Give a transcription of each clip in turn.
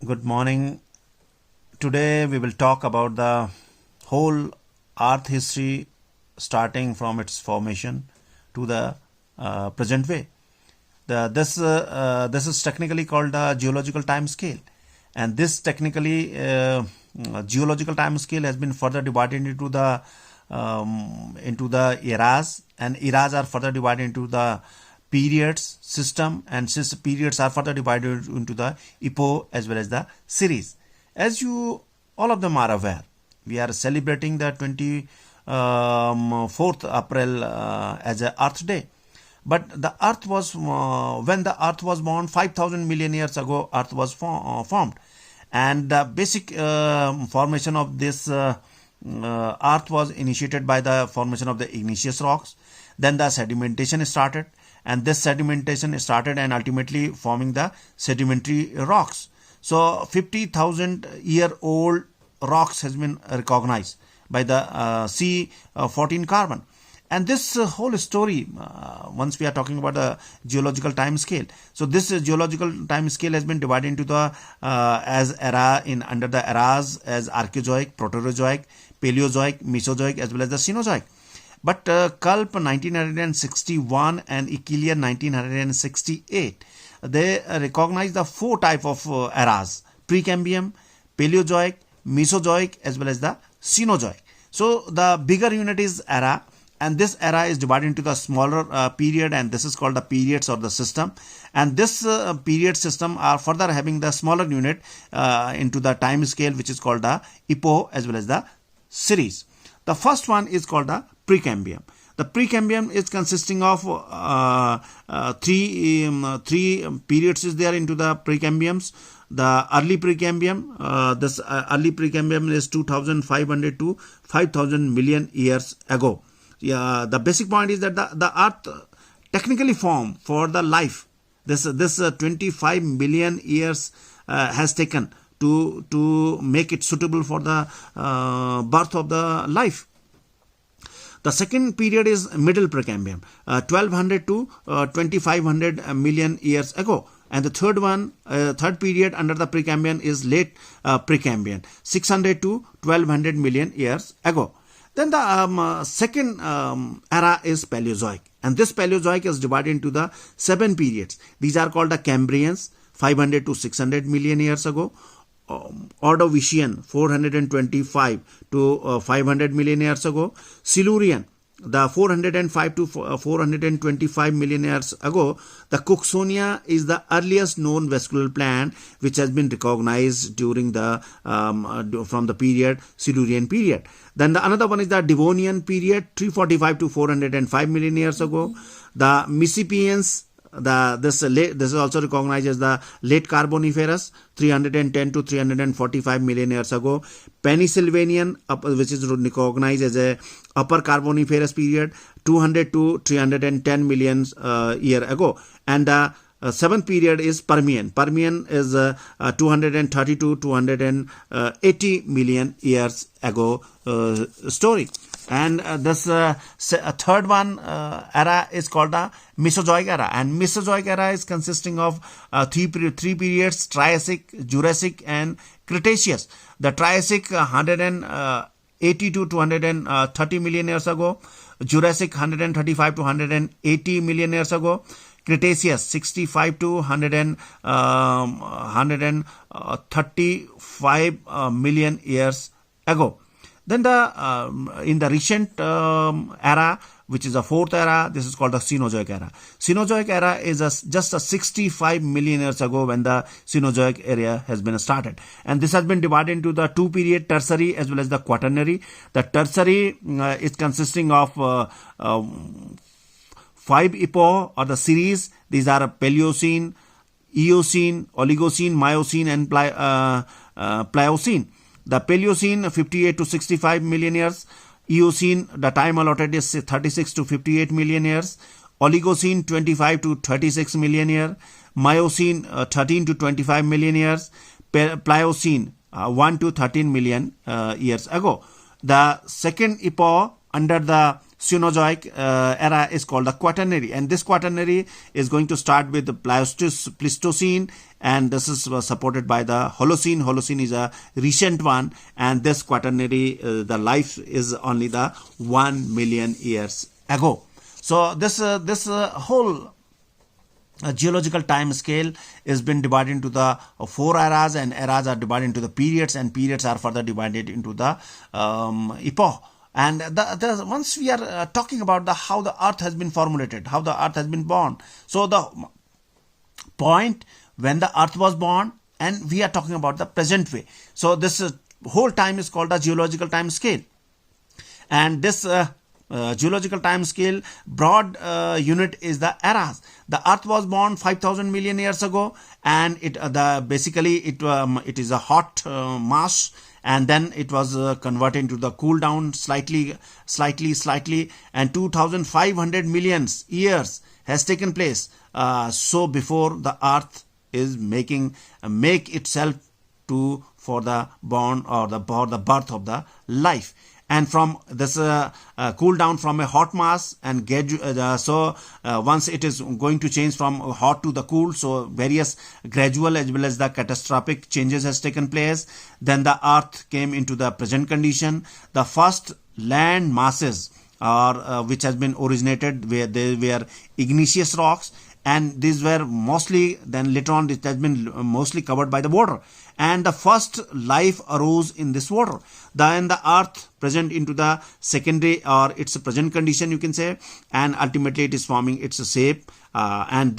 Good morning. Today we will talk about the whole Earth history starting from its formation to the present way. This is technically called the geological time scale, and this technically geological time scale has been further divided into the eras, and eras are further divided into the periods system, and periods are further divided into the epoch as well as the series. As you all of them are aware, we are celebrating the 24th April as a Earth Day. But the Earth was when the Earth was born 5,000 million years ago. Earth was formed, and the basic formation of this Earth was initiated by the formation of the igneous rocks. Then the sedimentation started, and this sedimentation started and ultimately forming the sedimentary rocks. So 50,000 year old rocks has been recognized by the C14 carbon. And this whole story, once we are talking about the geological time scale, so this geological time scale has been divided into the as era in under the eras as Archaeozoic, Proterozoic, Paleozoic, Mesozoic as well as the Cenozoic. But Kalp 1961 and Euclidean 1968, they recognize the four type of eras: Precambrian, Paleozoic, Mesozoic as well as the Cenozoic. So the bigger unit is era, and this era is divided into the smaller period, and this is called the periods or the system. And this period system are further having the smaller unit into the time scale, which is called the epoch as well as the series. The first one is called the Precambrian. The Precambrian is consisting of three periods is there into the Precambrians. The early Precambrian, this early Precambrian is 2,500 to 5,000 million years ago. The basic point is that the Earth technically formed for the life. This 25 million years has taken to make it suitable for the birth of the life. The second period is Middle Precambrian, 1200 to 2500 million years ago. And the third period under the Precambrian is Late Precambrian, 600 to 1200 million years ago. Then the second era is Paleozoic, and this Paleozoic is divided into the 7 periods. These are called the Cambrians, 500 to 600 million years ago. Ordovician, 425 to 500 million years ago. Silurian, the 405 to 425 million years ago. The Cooksonia is the earliest known vascular plant which has been recognized during the from the period Silurian period. Then the another one is the Devonian period, 345 to 405 million years ago. The Mississippians, this is also recognized as the late Carboniferous, 310 to 345 million years ago. Pennsylvanian, which is recognized as a upper Carboniferous period, 200 to 310 million year ago. And the seventh period is Permian. Permian is 230 to 280 million years ago story. And this third one era is called the Mesozoic era, and Mesozoic era is consisting of three periods: Triassic, Jurassic and Cretaceous. The Triassic 180 to 230 million years ago, Jurassic 135 to 180 million years ago, Cretaceous 65 to 135 million years ago. Then in the recent era, which is the fourth era, this is called the Cenozoic era. Cenozoic era is just 65 million years ago when the Cenozoic era has been started. And this has been divided into the two period, Tertiary as well as the Quaternary. The Tertiary is consisting of 5 epoch or the series. These are Paleocene, Eocene, Oligocene, Miocene and Pliocene. The Paleocene 58 to 65 million years. Eocene, the time allotted is 36 to 58 million years. Oligocene 25 to 36 million years. Miocene 13 to 25 million years. Pliocene 1 to 13 million years ago. The second epoch under the Cenozoic era is called the Quaternary, and this Quaternary is going to start with the Pleistocene, and this is supported by the Holocene. Holocene is a recent one, and this Quaternary, the life is only the 1 million years ago. So this whole geological time scale has been divided into the 4 eras, and eras are divided into the periods, and periods are further divided into the epoch. And once we are talking about how the earth has been formulated, how the earth has been born, so the point when the earth was born, and we are talking about the present way. So this whole time is called the geological time scale, and this geological time scale broad unit is the eras. The earth was born 5,000 million years ago, and it is a hot mass, and then it was converted into the cool down slightly, and 2,500 million years has taken place. So before the earth is make itself for the born or the birth of the life. And from this cool down from a hot mass, and once it is going to change from hot to the cool, so various gradual as well as the catastrophic changes has taken place. Then the earth came into the present condition. The first land masses which has been originated where they were igneous rocks, and these were mostly, then later on it has been mostly covered by the water, and the first life arose in this water. Then the earth present into the secondary or its present condition, you can say, and ultimately it is forming its shape, and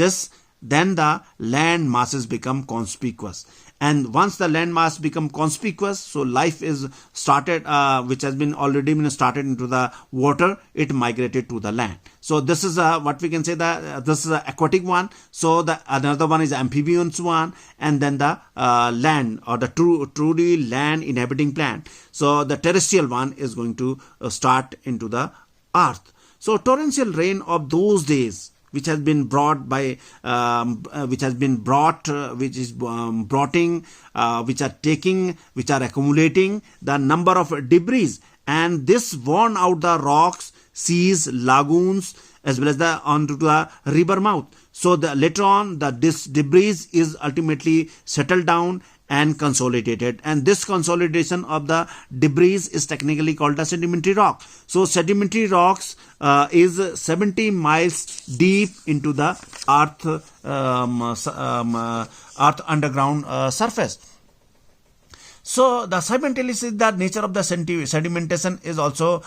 then the land masses become conspicuous. And once the land mass become conspicuous, so life is started, which has been already been started into the water, it migrated to the land. So this is what we can say that this is an aquatic one. So the another one is amphibians one, and then the land or the truly land inhabiting plant. So the terrestrial one is going to start into the earth. So torrential rain of those days, which has been brought by, which are accumulating the number of debris, and this worn out the rocks, seas, lagoons, as well as onto the river mouth. So later on, this debris is ultimately settled down and consolidated, and this consolidation of the debris is technically called the sedimentary rock. So sedimentary rocks is 70 miles deep into the earth underground surface. So the simultaneously the nature of the sedimentation is also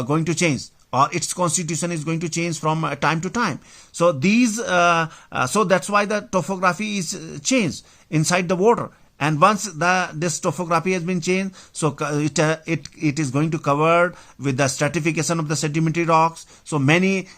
going to change, or its constitution is going to change from time to time. So so that's why the topography is changed inside the water. And once this topography has been changed, so it is going to cover with the stratification of the sedimentary rocks. So many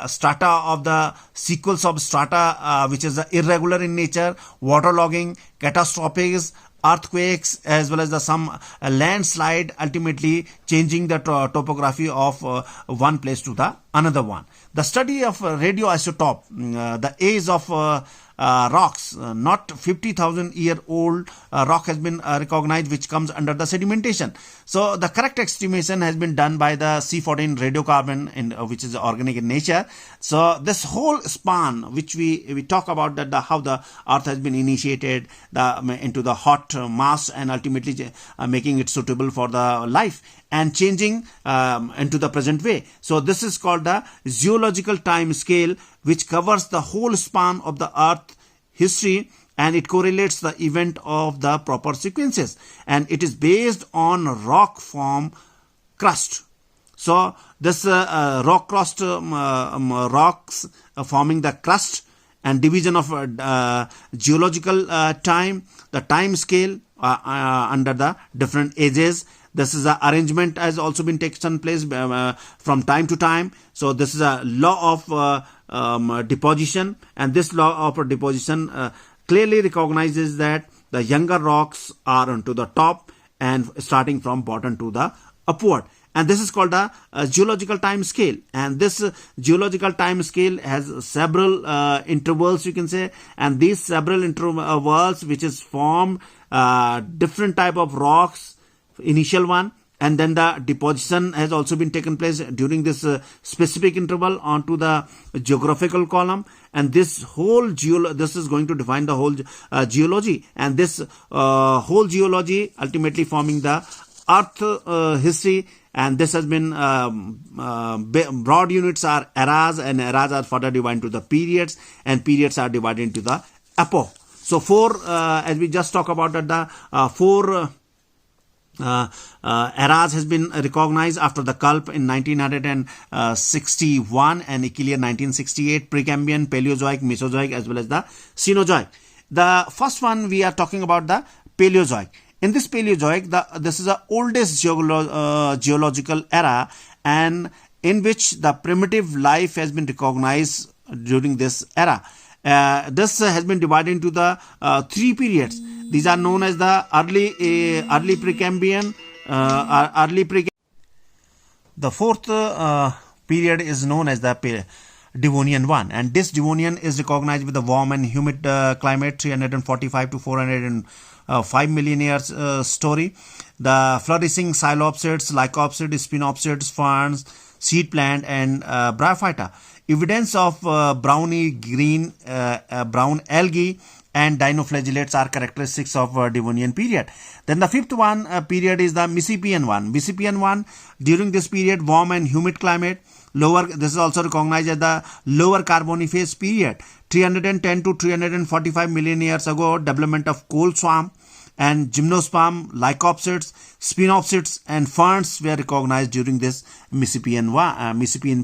strata of the sequence of strata, which is irregular in nature, waterlogging, catastrophic earthquakes, as well as some landslide, ultimately changing the topography of one place to the another one. The study of radioisotope, the age of rocks, not 50,000 year old rock has been recognized, which comes under the sedimentation. So the correct estimation has been done by the C14 radiocarbon, which is organic in nature. So this whole span, which we talk about, that how the earth has been initiated into the hot mass, and ultimately making it suitable for the life, and changing into the present way. So this is called the geological time scale, which covers the whole span of the earth history, and it correlates the event of the proper sequences, and it is based on rock form crust. So this rock crust, rocks forming the crust, and division of geological time, the time scale under the different ages. This is a arrangement has also been taken place from time to time. So this is a law of deposition, and this law of deposition clearly recognizes that the younger rocks are onto the top and starting from bottom to the upward. And this is called the geological time scale. And this geological time scale has several intervals, you can say. And these several intervals, which is formed different type of rocks, initial one, and then the deposition has also been taken place during this specific interval onto the geographical column, and this whole this is going to define the whole geology, and this whole geology ultimately forming the earth history. And this has been broad units are eras, and eras are further divided into the periods, and periods are divided into the epoch. So as we just talked about that, the four eras has been recognized after the Kulp in 1961 and Acheulean 1968, Precambrian, Paleozoic, Mesozoic as well as the Cenozoic. The first one we are talking about the Paleozoic. In this Paleozoic, this is the oldest geological era, and in which the primitive life has been recognized during this era. This has been divided into the three periods. These are known as the early Precambrian, The fourth period is known as the Devonian one, and this Devonian is recognized with the warm and humid climate, 345 to 405 million years story. The flourishing Silopsids, Lycopsids, Spinopsids, ferns, seed plant, and Bryophyta. Evidence of browny green brown algae and dinoflagellates are characteristics of Devonian period. Then the fifth one period is the Mississippian one. Mississippian one, during this period, warm and humid climate. This is also recognized as the lower Carboniferous period. 310 to 345 million years ago, development of coal swamp and gymnosperm, lycopsids, spinopsids, and ferns were recognized during this Mississippian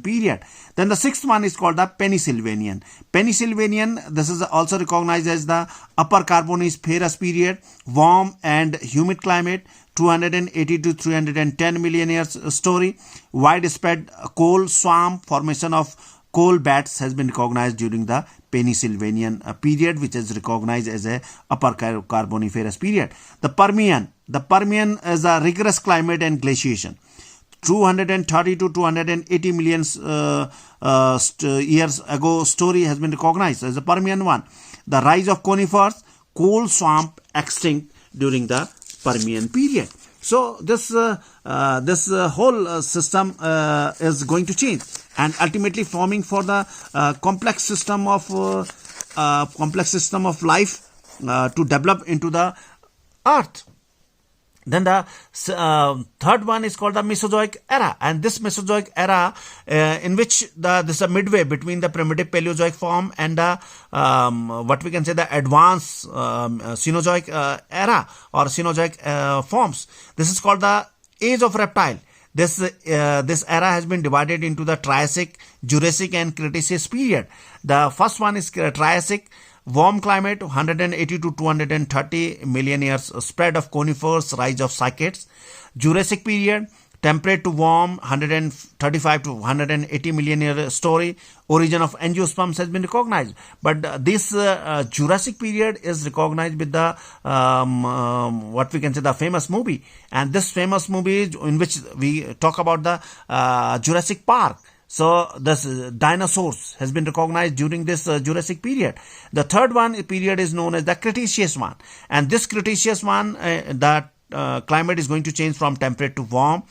period. Then the sixth one is called the Pennsylvanian. Pennsylvanian, this is also recognized as the upper Carboniferous period, warm and humid climate, 280 to 310 million years story. Widespread coal swamp formation of coal beds has been recognized during the Pennsylvanian period, which is recognized as a upper Carboniferous period. The Permian is a rigorous climate and glaciation. 230 to 280 million years ago story has been recognized as the Permian one. The rise of conifers, coal swamp extinct during the Permian period. So this whole system is going to change, and ultimately forming for the complex system of life to develop into the earth. Then the third one is called the Mesozoic era, and this Mesozoic era in which this is a midway between the primitive Paleozoic form and the what we can say the advanced Cenozoic era or Cenozoic forms. This is called the Age of Reptile. This era has been divided into the Triassic, Jurassic, and Cretaceous period. The first one is Triassic. Warm climate, 180 to 230 million years, spread of conifers, rise of cycads. Jurassic period, temperate to warm, 135 to 180 million year story. Origin of angiosperms has been recognized. But this Jurassic period is recognized with the what we can say the famous movie. And this famous movie in which we talk about the Jurassic Park. So this dinosaurs has been recognized during this Jurassic period. The third period is known as the Cretaceous one, and this Cretaceous one, the climate is going to change from temperate to warm.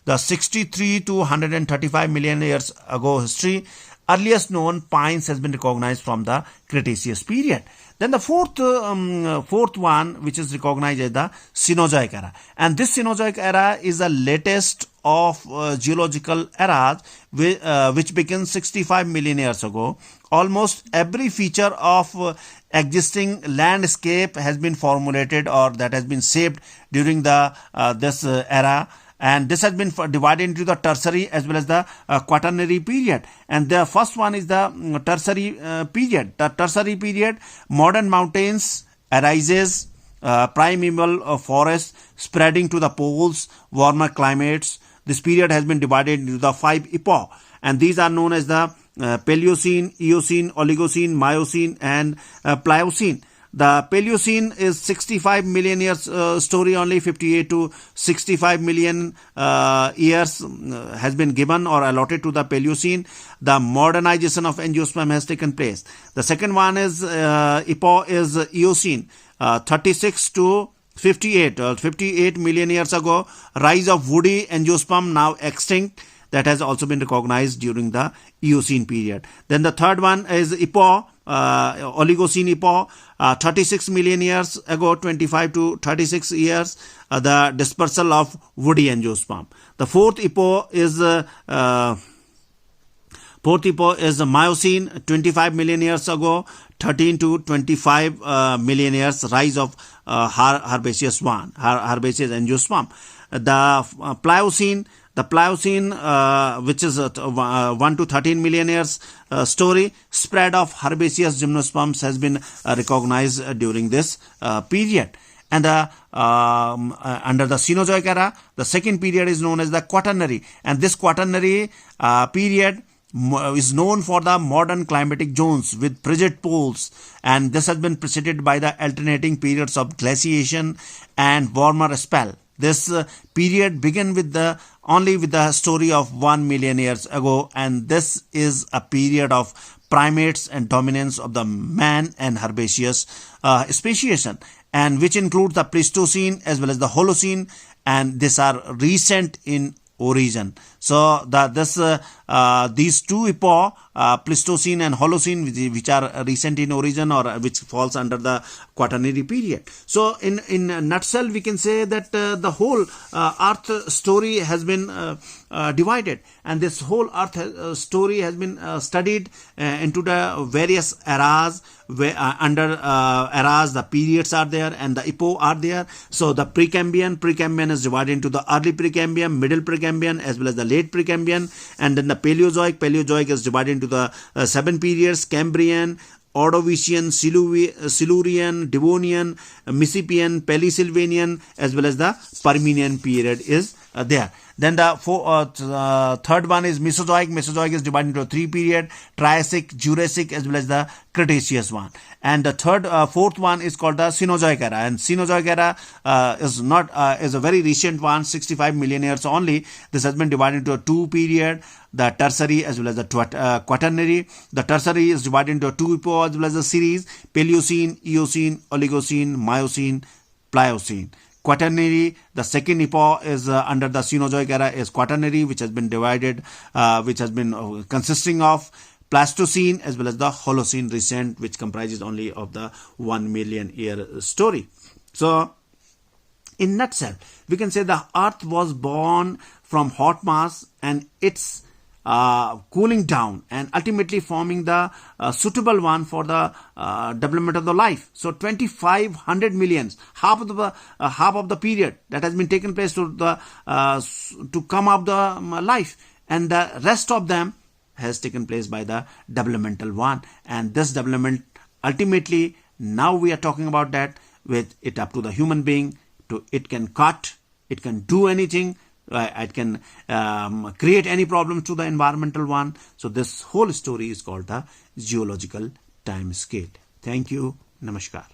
The 63 to 135 million years ago history, earliest known pines has been recognized from the Cretaceous period. Then the fourth one, which is recognized as the Cenozoic era, and this Cenozoic era is the latest of geological eras which began 65 million years ago. Almost every feature of existing landscape has been formulated or that has been shaped during the this era. And this has been divided into the tertiary as well as the quaternary period. And the first one is the tertiary period. The tertiary period, modern mountains arises, primeval forests spreading to the poles, warmer climates. This period has been divided into the 5 epochs, and these are known as the Paleocene, Eocene, Oligocene, Miocene, and Pliocene. The Paleocene is 65 million years story only. 58 to 65 million years has been given or allotted to the Paleocene. The modernization of angiosperm has taken place. The second one is epoch is Eocene, 36 to 58 million years ago. Rise of woody angiosperm, now extinct, that has also been recognized during the Eocene period. Then the third one is Epoch, Oligocene epoch, 36 million years ago, 25 to 36 years, the dispersal of woody angiosperm. The fourth epoch is Miocene, 25 million years ago, 13 to 25 million years, rise of herbaceous angiosperm. The Pliocene, which is 1 to 13 million years story, spread of herbaceous gymnosperms has been recognized during this period. And under the Cenozoic era, the second period is known as the Quaternary, and this Quaternary period is known for the modern climatic zones with frigid poles, and this has been preceded by the alternating periods of glaciation and warmer spell. This period began with the story of 1 million years ago, and this is a period of primates and dominance of the man and herbaceous speciation, and which includes the Pleistocene as well as the Holocene, and these are recent in origin. So these two epochs, Pleistocene and Holocene, which are recent in origin or which falls under the Quaternary period. So in a nutshell, we can say that the whole Earth story has been divided, and this whole Earth story has been studied into the various eras. Under eras, the periods are there and the epoch are there. So the Precambrian is divided into the early Precambrian, middle Precambrian, as well as the late Precambrian, and then the Paleozoic is divided into the 7 periods: Cambrian, Ordovician, Silurian, Devonian, Mississippian, Pelisylvanian, as well as the Permian period is there. Then the third one is Mesozoic. Mesozoic is divided into 3 periods: Triassic, Jurassic, as well as the Cretaceous one. And the fourth one is called the Cenozoic era. And Cenozoic era is a very recent one, 65 million years only. This has been divided into 2 periods: the Tertiary as well as the Quaternary. The Tertiary is divided into 2 epochs as well as a series: Paleocene, Eocene, Oligocene, Miocene, Pliocene. Quaternary, the second epoch is under the Cenozoic era, is Quaternary, which has been divided, which has been consisting of Pleistocene as well as the Holocene recent, which comprises only of the 1 million year story. So in nutshell, we can say the Earth was born from hot mass and its cooling down and ultimately forming the suitable one for the development of the life. So 2500 millions, half of the period that has been taken place to come up the life, and the rest of them has taken place by the developmental one. And this development ultimately, now we are talking about that with it up to the human being. It can cut, it can do anything. It can create any problem to the environmental one. So this whole story is called the geological time scale. Thank you. Namaskar.